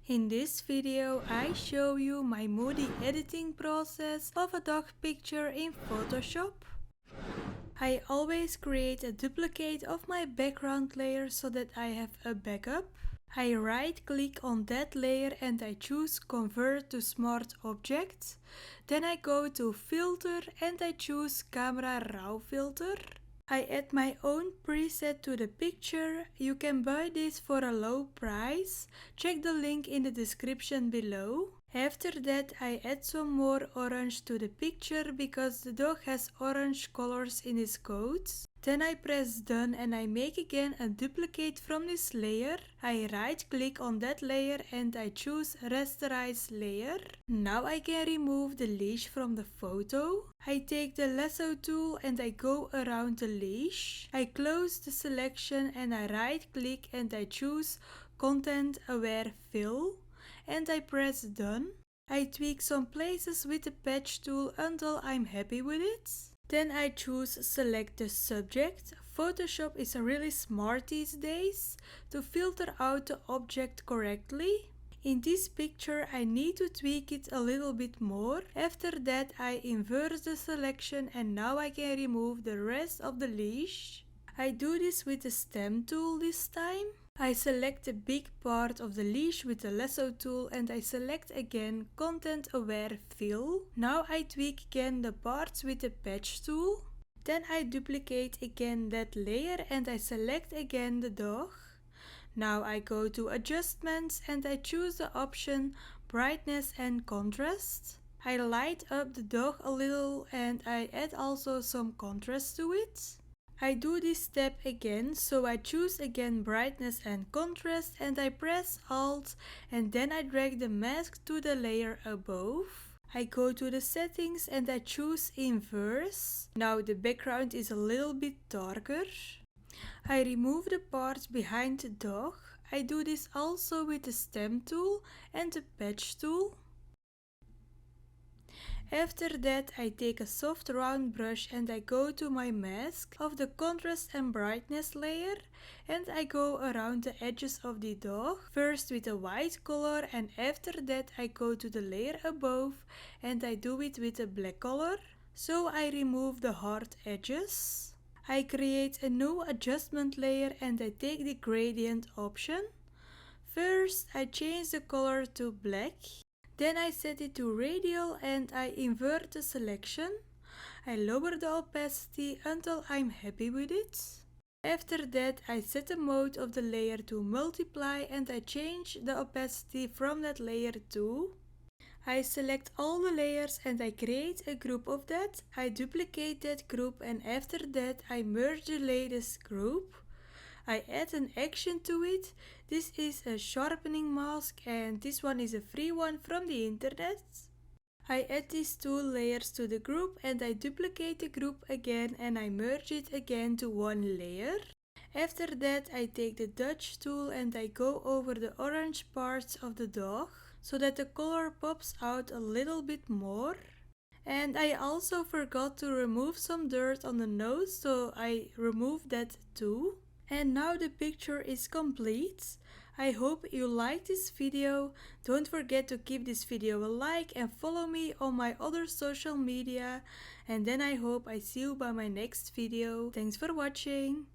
In this video I show you my Moody editing process of a dog picture in Photoshop. I always create a duplicate of my background layer so that I have a backup. I right click on that layer and I choose Convert to Smart Object. Then I go to Filter and I choose Camera Raw Filter. I add my own preset to the picture. You can buy this for a low price. Check the link in the description below. After that I add some more orange to the picture because the dog has orange colors in his coat. Then I press done and I make again a duplicate from this layer. I right click on that layer and I choose rasterize layer. Now I can remove the leash from the photo. I take the lasso tool and I go around the leash. I close the selection and I right click and I choose content aware fill and I press done. I tweak some places with the patch tool until I'm happy with it. Then I choose select the subject. Photoshop is really smart these days to filter out the object correctly. In this picture I need to tweak it a little bit more. After that I invert the selection and now I can remove the rest of the leash. I do this with the stem tool this time. I select the big part of the leash with the lasso tool and I select again content aware fill. Now I tweak again the parts with the patch tool. Then I duplicate again that layer and I select again the dog. Now I go to adjustments and I choose the option brightness and contrast. I light up the dog a little and I add also some contrast to it. I do this step again, so I choose again brightness and contrast and I press Alt and then I drag the mask to the layer above. I go to the settings and I choose inverse. Now the background is a little bit darker. I remove the part behind the dog. I do this also with the stem tool and the patch tool. After that I take a soft round brush and I go to my mask of the contrast and brightness layer and I go around the edges of the dog, first with a white color and after that I go to the layer above and I do it with a black color. So I remove the hard edges. I create a new adjustment layer and I take the gradient option. First I change the color to black. Then I set it to radial and I invert the selection. I lower the opacity until I'm happy with it. After that I set the mode of the layer to multiply and I change the opacity from that layer too. I select all the layers and I create a group of that. I duplicate that group and after that I merge the latest group. I add an action to it. This is a sharpening mask and this one is a free one from the internet. I add these two layers to the group and I duplicate the group again and I merge it again to one layer. After that I take the Dutch tool and I go over the orange parts of the dog so that the color pops out a little bit more. And I also forgot to remove some dirt on the nose, so I removed that too. And now the picture is complete. I hope you liked this video. Don't forget to give this video a like and follow me on my other social media. And then I hope I see you by my next video. Thanks for watching.